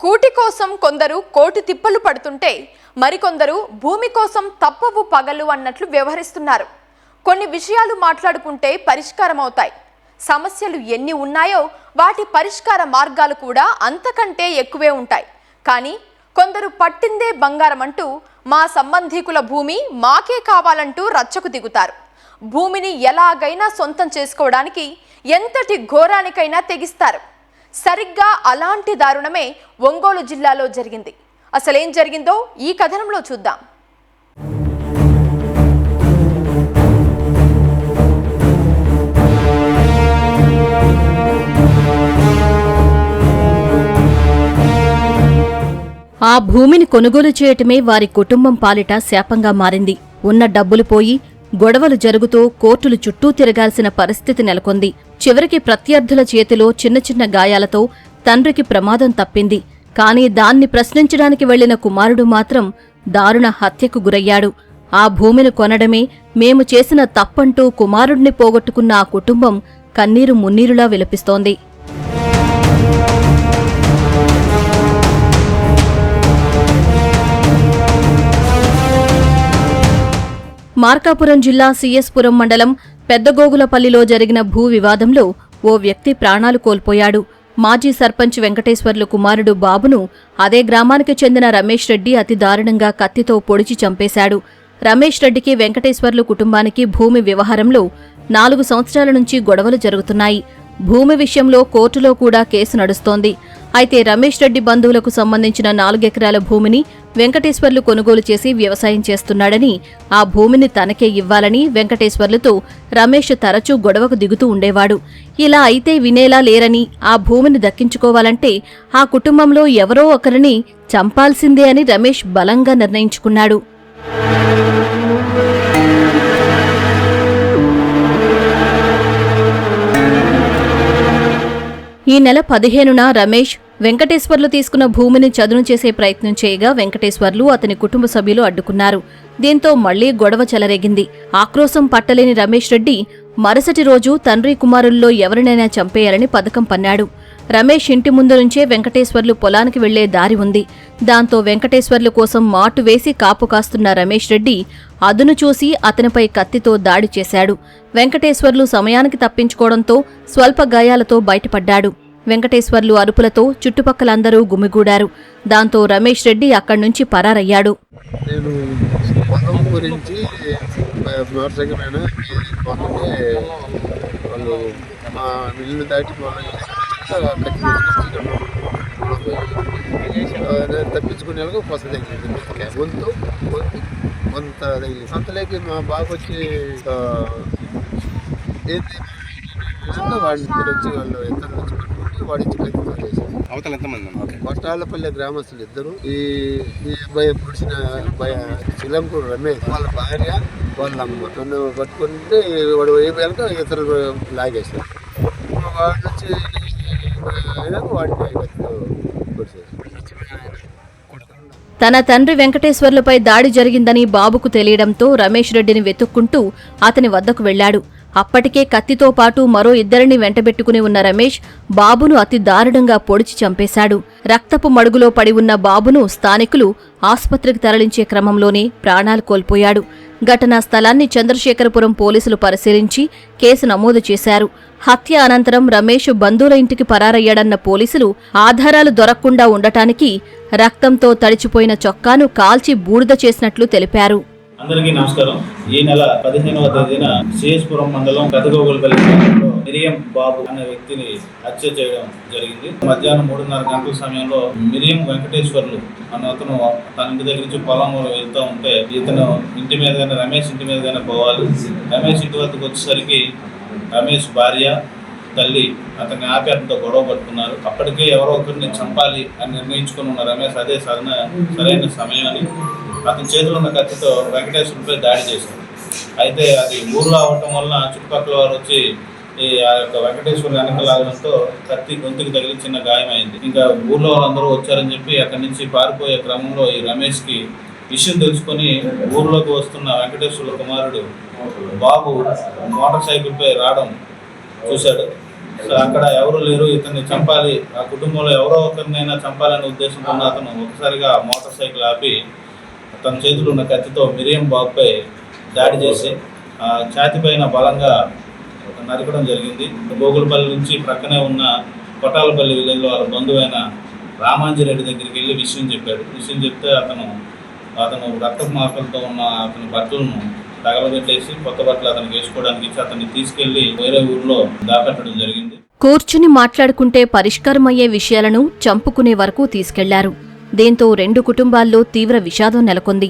కూటి కోసం కొందరు కోటి తిప్పలు పడుతుంటే మరికొందరు భూమి కోసం తప్పవు పగలు అన్నట్లు వ్యవహరిస్తున్నారు. కొన్ని విషయాలు మాట్లాడుకుంటే పరిష్కారం అవుతాయి. సమస్యలు ఎన్ని ఉన్నాయో వాటి పరిష్కార మార్గాలు కూడా అంతకంటే ఎక్కువే ఉంటాయి. కానీ కొందరు పట్టిందే బంగారం అంటూ మా సంబంధీకుల భూమి మాకే కావాలంటూ రచ్చకు దిగుతారు. భూమిని ఎలాగైనా సొంతం చేసుకోవడానికి ఎంతటి ఘోరానికైనా తెగిస్తారు. సరిగ్గా అలాంటి దారుణమే ఒంగోలు జిల్లాలో జరిగింది. అసలేం జరిగిందో ఈ కథనంలో చూద్దాం. ఆ భూమిని కొనుగోలు చేయటమే వారి కుటుంబం పాలిట శాపంగా మారింది. ఉన్న డబ్బులు పోయి గొడవలు జరుగుతూ కోర్టులు చుట్టూ తిరగాల్సిన పరిస్థితి నెలకొంది. చివరికి ప్రత్యర్థుల చేతిలో చిన్న చిన్న గాయాలతో తండ్రికి ప్రమాదం తప్పింది. కాని దాన్ని ప్రశ్నించడానికి వెళ్లిన కుమారుడు మాత్రం దారుణ హత్యకు గురయ్యాడు. ఆ భూమిని కొనడమే మేము చేసిన తప్పంటూ కుమారుడిని పోగొట్టుకున్న ఆ కుటుంబం కన్నీరు మున్నీరులా విలపిస్తోంది. మార్కాపురం జిల్లా సిఎస్పురం మండలం పెద్దగోగులపల్లిలో జరిగిన భూ వివాదంలో ఓ వ్యక్తి ప్రాణాలు కోల్పోయాడు. మాజీ సర్పంచ్ వెంకటేశ్వర్లు కుమారుడు బాబును అదే గ్రామానికి చెందిన రమేష్ రెడ్డి అతి దారుణంగా కత్తితో పొడిచి చంపేశాడు. రమేష్ రెడ్డికి వెంకటేశ్వర్లు కుటుంబానికి భూమి వ్యవహారంలో 4 సంవత్సరాల నుంచి గొడవలు జరుగుతున్నాయి. భూమి విషయంలో కోర్టులో కూడా కేసు నడుస్తోంది. అయితే రమేష్ రెడ్డి బంధువులకు సంబంధించిన 4 ఎకరాల భూమిని వెంకటేశ్వర్లు కొనుగోలు చేసి వ్యవసాయం చేస్తున్నాడని, ఆ భూమిని తనకే ఇవ్వాలని వెంకటేశ్వర్లతో రమేష్ తరచూ గొడవకు దిగుతూ ఉండేవాడు. ఇలా అయితే వినేలా లేరని, ఆ భూమిని దక్కించుకోవాలంటే ఆ కుటుంబంలో ఎవరో ఒకరిని చంపాల్సిందే అని రమేష్ బలంగా నిర్ణయించుకున్నాడు. ఈ నెల 15న రమేష్ వెంకటేశ్వర్లు తీసుకున్న భూమిని చదును చేసే ప్రయత్నం చేయగా వెంకటేశ్వర్లు అతని కుటుంబ సభ్యులు అడ్డుకున్నారు. దీంతో మళ్లీ గొడవ చెలరేగింది. ఆక్రోశం పట్టలేని రమేష్ రెడ్డి మరుసటి రోజు తండ్రి కుమారుల్లో ఎవరినైనా చంపేయాలని పథకం పన్నాడు. రమేష్ ఇంటి ముందు నుంచే వెంకటేశ్వర్లు పొలానికి వెళ్లే దారి ఉంది. దాంతో వెంకటేశ్వర్లు కోసం మాటు వేసి కాపు కాస్తున్న రమేష్ రెడ్డి అదును చూసి అతనిపై కత్తితో దాడి చేశాడు. వెంకటేశ్వర్లు సమయానికి తప్పించుకోవడంతో స్వల్ప గాయాలతో బయటపడ్డాడు. వెంకటేశ్వర్లు అరుపులతో చుట్టుపక్కలందరూ గుమిగూడారు. దాంతో రమేష్ రెడ్డి అక్కడ్నుంచి పరారయ్యాడు. తప్పించుకునే గొంతు కొంత అంతలోకి మా బాబు వచ్చి వాడిని వచ్చి వాళ్ళు ఎంత వాడిచ్చి అవతల ఎంతమంది కొట్టాలపల్లి గ్రామస్తులు ఇద్దరు. ఈ అబ్బాయి పుడిచిన అబ్బాయి చిలంకూరు రమేష్ వాళ్ళ భార్య వాళ్ళ అమ్మ నన్ను పట్టుకుంటే వాడు వేయక ఇతరులు లాగేశారు. వాడు వచ్చి వాడిని తన తండ్రి వెంకటేశ్వర్లపై దాడి జరిగిందని బాబుకు తెలియడంతో రమేష్ రెడ్డిని వెతుక్కుంటూ అతని వద్దకు వెళ్లాడు. అప్పటికే కత్తితో పాటు మరో 2 వెంటబెట్టుకుని ఉన్న రమేష్ బాబును అతి దారుణంగా పొడిచి చంపేశాడు. రక్తపు మడుగులో పడి ఉన్న బాబును స్థానికులు ఆస్పత్రికి తరలించే క్రమంలోనే ప్రాణాలు కోల్పోయాడు. ఘటనా స్థలాన్ని చంద్రశేఖరపురం పోలీసులు పరిశీలించి కేసు నమోదు చేశారు. హత్య అనంతరం రమేష్ బంధువుల ఇంటికి పరారయ్యాడన్న పోలీసులు ఆధారాలు దొరక్కుండా ఉండటానికి రక్తంతో తడిచిపోయిన చొక్కాను కాల్చి బూడిద చేసినట్లు తెలిపారు. అందరికీ నమస్కారం. ఈ నెల 15వ తేదీన సిఎస్పురం మండలం పెద్దగోగులపల్లి గ్రామంలో మిరియం బాబు అనే వ్యక్తిని హత్య చేయడం జరిగింది. మధ్యాహ్నం 3:30 గంటల సమయంలో మిరియం వెంకటేశ్వర్లు అన్న అతను తన ఇంటి దగ్గర నుంచి పొలం వెళ్తూ ఉంటే ఇతను ఇంటి మీదగానే రమేష్ ఇంటి మీదగానే పోవాలి. రమేష్ ఇంటి వద్దకు వచ్చేసరికి రమేష్ భార్య తల్లి అతన్ని ఆపి అతనితో గొడవ పట్టుకున్నారు. అప్పటికే ఎవరో ఒకరిని చంపాలి అని నిర్ణయించుకుని ఉన్న రమేష్ అదే సరైన సమయం అని అతని చేతిలో ఉన్న కత్తితో వెంకటేశ్వరుపై దాడి చేశారు. అయితే అది ఊర్లో అవటం వలన చుట్టుపక్కల వారు వచ్చి ఆ యొక్క వెంకటేశ్వరు వెనకలాగడంతో కత్తి గొంతుకు తగిలి చిన్న గాయమైంది. ఇంకా ఊర్లో వాళ్ళందరూ వచ్చారని చెప్పి అక్కడి నుంచి పారిపోయే క్రమంలో ఈ రమేష్కి విషయం తెలుసుకొని ఊర్లోకి వస్తున్న వెంకటేశ్వర్ల కుమారుడు బాబు మోటార్ సైకిల్పై రావడం చూశాడు. సో అక్కడ ఎవరు లేరు, ఇతన్ని చంపాలి, ఆ కుటుంబంలో ఎవరో ఒకరినైనా చంపాలనే ఉద్దేశంతో అతను ఒకసారిగా మోటార్ సైకిల్ ఆపి తన చేతిలో ఉన్న కత్తితో మిరియం బాబుపై దాడి చేసి ఛాతి పైన బలంగా నరకడం జరిగింది. గోగులపల్లి నుంచి ప్రక్కనే ఉన్న కొట్టాలపల్లి విలేజ్లో వాళ్ళ బంధువైన రామాంజిరెడ్డి దగ్గరికి వెళ్ళి విషయం చెప్పాడు. విషయం చెప్తే అతను రక్తపు మార్పులతో ఉన్న అతని బట్టలను తగలబెట్టేసి కొత్త బట్టలు అతనికి వేసుకోవడానికి ఇచ్చి అతన్ని తీసుకెళ్లి వేరే ఊర్లో దాపెట్టడం జరిగింది. కూర్చుని మాట్లాడుకుంటే పరిష్కారమయ్యే విషయాలను చంపుకునే వరకు తీసుకెళ్లారు. దీంతో రెండు కుటుంబాల్లో తీవ్ర విషాదం నెలకొంది.